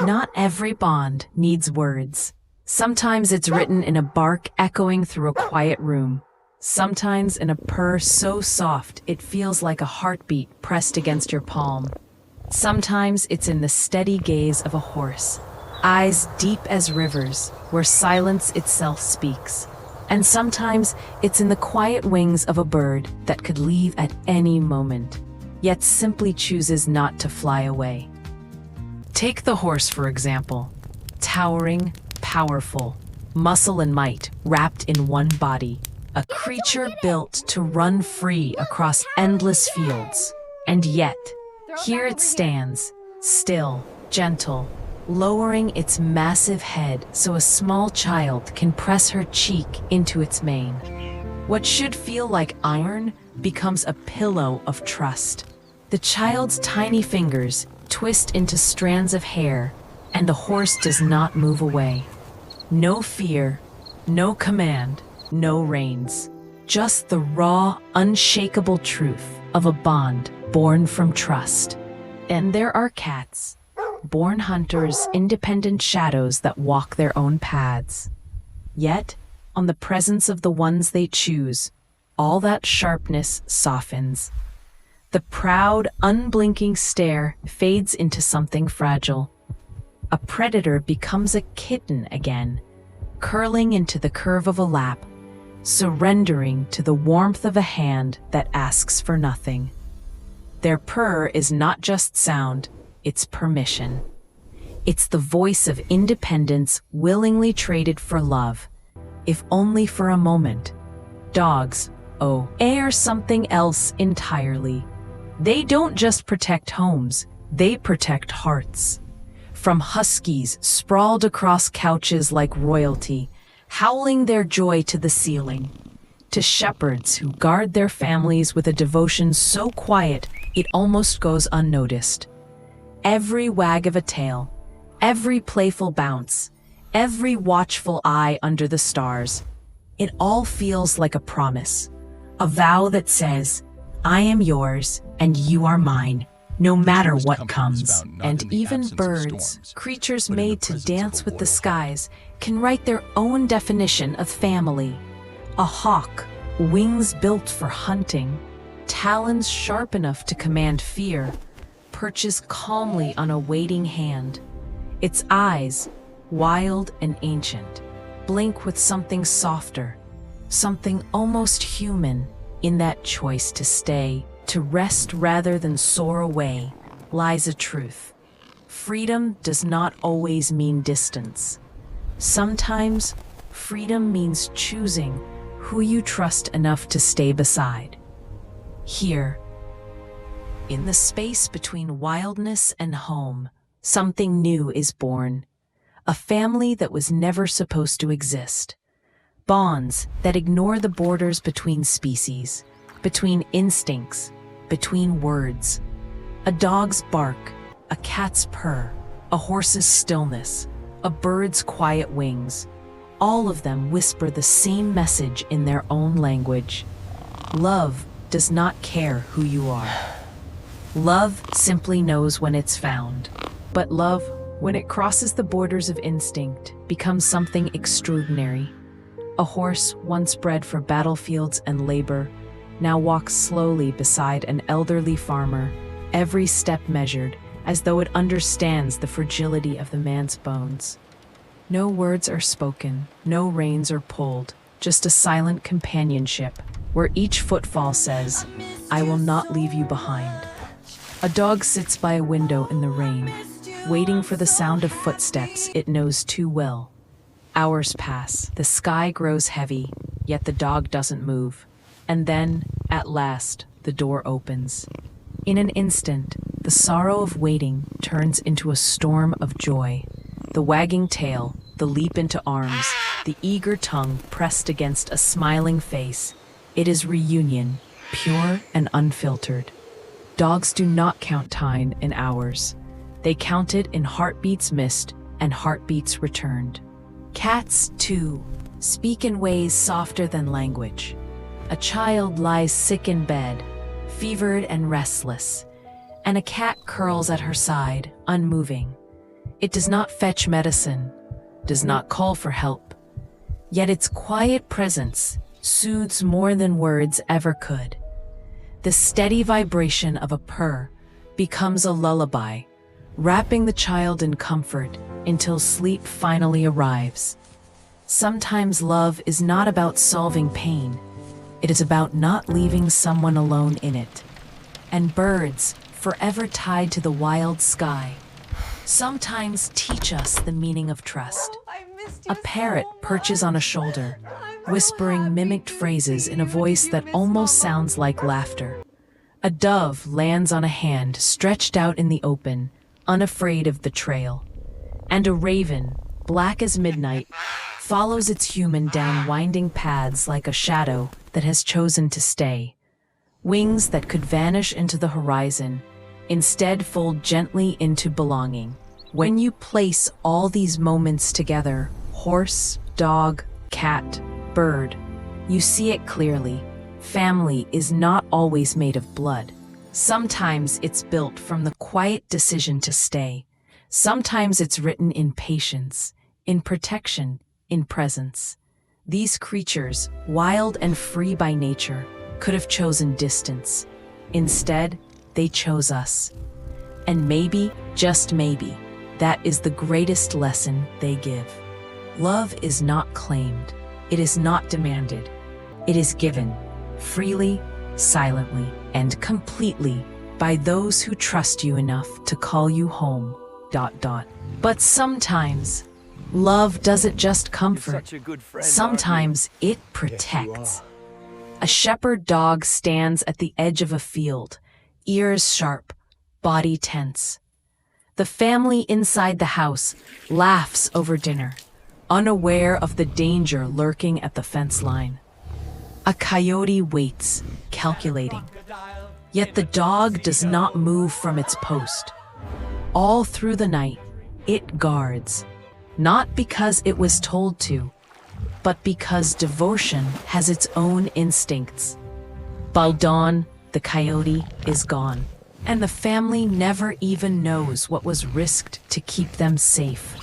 Not every bond needs words. Sometimes it's written in a bark echoing through a quiet room. Sometimes in a purr so soft it feels like a heartbeat pressed against your palm. Sometimes it's in the steady gaze of a horse, eyes deep as rivers, where silence itself speaks. And sometimes it's in the quiet wings of a bird that could leave at any moment, yet simply chooses not to fly away. Take the horse, for example. Towering, powerful, muscle and might wrapped in one body. A creature built to run free across endless fields. And yet, here it stands, still, gentle, lowering its massive head so a small child can press her cheek into its mane. What should feel like iron becomes a pillow of trust. The child's tiny fingers twist into strands of hair, and the horse does not move away. No fear, no command, no reins. Just the raw, unshakable truth of a bond born from trust. And there are cats, born hunters, independent shadows that walk their own paths. Yet, on the presence of the ones they choose, all that sharpness softens. The proud, unblinking stare fades into something fragile. A predator becomes a kitten again, curling into the curve of a lap, surrendering to the warmth of a hand that asks for nothing. Their purr is not just sound, it's permission. It's the voice of independence willingly traded for love, if only for a moment. Dogs, are something else entirely. They don't just protect homes, they protect hearts. From huskies sprawled across couches like royalty, howling their joy to the ceiling, to shepherds who guard their families with a devotion so quiet it almost goes unnoticed. Every wag of a tail, every playful bounce, every watchful eye under the stars, it all feels like a promise, a vow that says, I am yours and you are mine, no matter what comes. And even birds, creatures made to dance with the skies, can write their own definition of family. A hawk, wings built for hunting, talons sharp enough to command fear, perches calmly on a waiting hand. Its eyes, wild and ancient, blink with something softer, something almost human in that choice to stay, to rest rather than soar away, lies a truth. Freedom does not always mean distance. Sometimes, freedom means choosing who you trust enough to stay beside. Here, in the space between wildness and home, something new is born. A family that was never supposed to exist. Bonds that ignore the borders between species, between instincts, between words. A dog's bark, a cat's purr, a horse's stillness, a bird's quiet wings. All of them whisper the same message in their own language. Love does not care who you are. Love simply knows when it's found. But love, when it crosses the borders of instinct, becomes something extraordinary. A horse once bred for battlefields and labor now walks slowly beside an elderly farmer, every step measured, as though it understands the fragility of the man's bones. No words are spoken, no reins are pulled, just a silent companionship, where each footfall says, I will not leave you behind. A dog sits by a window in the rain, waiting for the sound of footsteps it knows too well. Hours pass, the sky grows heavy, yet the dog doesn't move. And then, at last, the door opens. In an instant, the sorrow of waiting turns into a storm of joy. The wagging tail, the leap into arms, the eager tongue pressed against a smiling face. It is reunion, pure and unfiltered. Dogs do not count time in hours. They count it in heartbeats missed and heartbeats returned. Cats, too, speak in ways softer than language. A child lies sick in bed, fevered and restless, and a cat curls at her side, unmoving. It does not fetch medicine, does not call for help, yet its quiet presence soothes more than words ever could. The steady vibration of a purr becomes a lullaby, wrapping the child in comfort until sleep finally arrives. Sometimes love is not about solving pain, it is about not leaving someone alone in it. And birds, forever tied to the wild sky, sometimes teach us the meaning of trust. A parrot perches on a shoulder, whispering mimicked phrases in a voice that almost sounds like laughter. A dove lands on a hand stretched out in the open, unafraid of the trail. And a raven, black as midnight, follows its human down winding paths like a shadow that has chosen to stay. Wings that could vanish into the horizon, instead fold gently into belonging. When you place all these moments together, horse, dog, cat, bird, you see it clearly. Family is not always made of blood. Sometimes it's built from the quiet decision to stay. Sometimes it's written in patience, in protection, in presence. These creatures, wild and free by nature, could have chosen distance. Instead, they chose us. And maybe, just maybe, that is the greatest lesson they give. Love is not claimed. It is not demanded. It is given, freely, silently, and completely, by those who trust you enough to call you home. ... But sometimes, love doesn't just comfort. Sometimes it protects. A shepherd dog stands at the edge of a field, ears sharp, body tense. The family inside the house laughs over dinner, unaware of the danger lurking at the fence line. A coyote waits, calculating. Yet the dog does not move from its post. All through the night, it guards, not because it was told to, but because devotion has its own instincts. By dawn, the coyote is gone, and the family never even knows what was risked to keep them safe.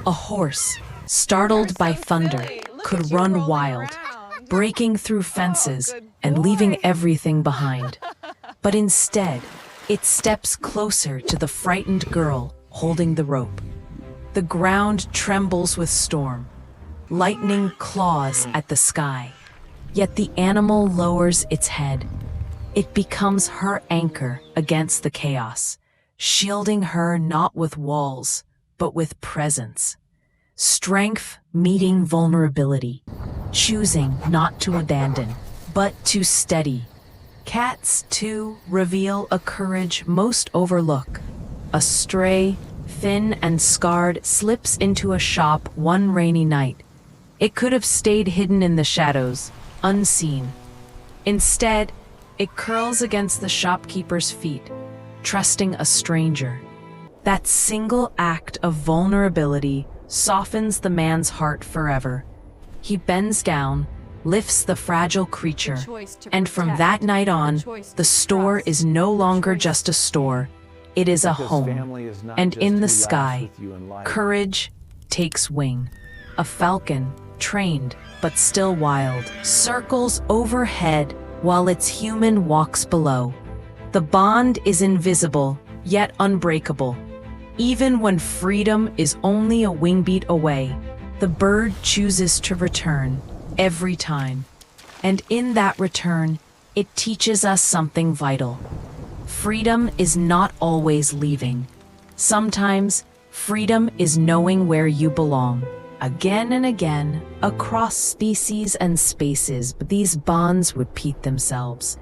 A horse, startled by thunder, could run wild, breaking through fences and leaving everything behind. But instead, it steps closer to the frightened girl holding the rope. The ground trembles with storm. Lightning claws at the sky. Yet the animal lowers its head. It becomes her anchor against the chaos, shielding her not with walls, but with presence. Strength meeting vulnerability, choosing not to abandon, but to steady. Cats, too, reveal a courage most overlook. A stray, thin and scarred, slips into a shop one rainy night. It could have stayed hidden in the shadows, unseen. Instead, it curls against the shopkeeper's feet, trusting a stranger. That single act of vulnerability softens the man's heart forever. He bends down, lifts the fragile creature, and from that night on, the store is no longer just a store. It is a home. And in the sky, courage takes wing. A falcon, trained but still wild, circles overhead while its human walks below. The bond is invisible, yet unbreakable. Even when freedom is only a wingbeat away, the bird chooses to return every time. And in that return, it teaches us something vital. Freedom is not always leaving. Sometimes, freedom is knowing where you belong. Again and again, across species and spaces, but these bonds repeat themselves.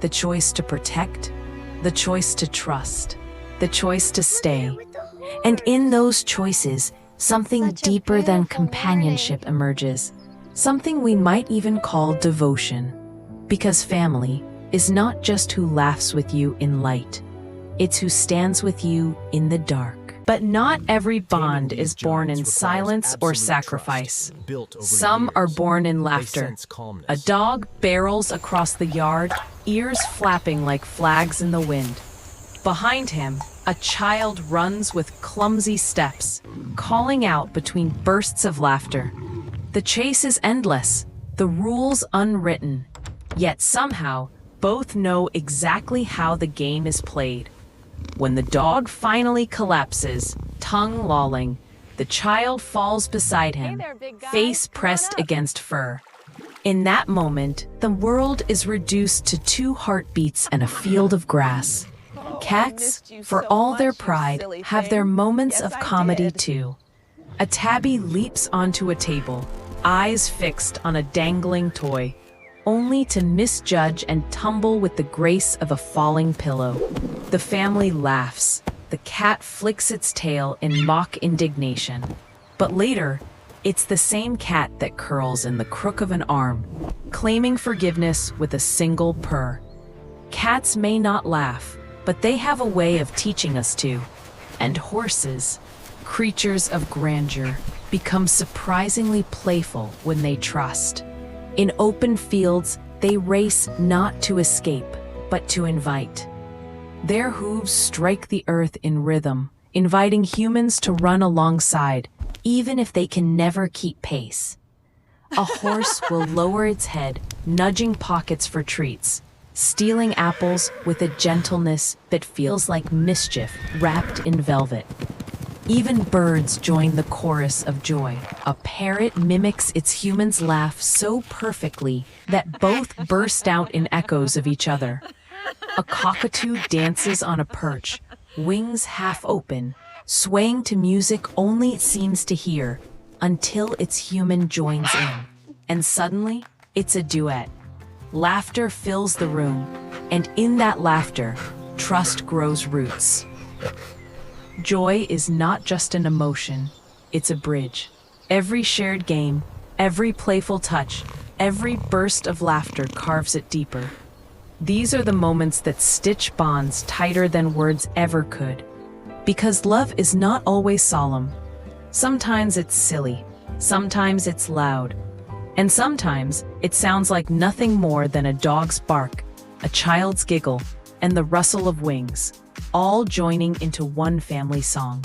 The choice to protect, the choice to trust, the choice to stay. And in those choices, something deeper than companionship emerges. Something we might even call devotion. Because family is not just who laughs with you in light. It's who stands with you in the dark. But not every bond is born in silence or sacrifice. Some are born in laughter. A dog barrels across the yard, ears flapping like flags in the wind. Behind him, A child runs with clumsy steps, calling out between bursts of laughter. The chase is endless, the rules unwritten, yet somehow both know exactly how the game is played. When the dog finally collapses, tongue lolling, the child falls beside him, face pressed against fur. In that moment, the world is reduced to 2 heartbeats and a field of grass. Cats, for all their pride, have their moments of comedy too. A tabby leaps onto a table, eyes fixed on a dangling toy, only to misjudge and tumble with the grace of a falling pillow. The family laughs. The cat flicks its tail in mock indignation. But later, it's the same cat that curls in the crook of an arm, claiming forgiveness with a single purr. Cats may not laugh, but they have a way of teaching us to. And horses, creatures of grandeur, become surprisingly playful when they trust. In open fields, they race not to escape, but to invite. Their hooves strike the earth in rhythm, inviting humans to run alongside, even if they can never keep pace. A horse will lower its head, nudging pockets for treats, stealing apples with a gentleness that feels like mischief wrapped in velvet. Even birds join the chorus of joy. A parrot mimics its human's laugh so perfectly that both burst out in echoes of each other. A cockatoo dances on a perch, wings half open, swaying to music only it seems to hear, until its human joins in. And suddenly, it's a duet. Laughter fills the room, and in that laughter, trust grows roots. Joy is not just an emotion, it's a bridge. Every shared game, every playful touch, every burst of laughter carves it deeper. These are the moments that stitch bonds tighter than words ever could. Because love is not always solemn. Sometimes it's silly, sometimes it's loud, and sometimes it sounds like nothing more than a dog's bark, a child's giggle, and the rustle of wings, all joining into one family song.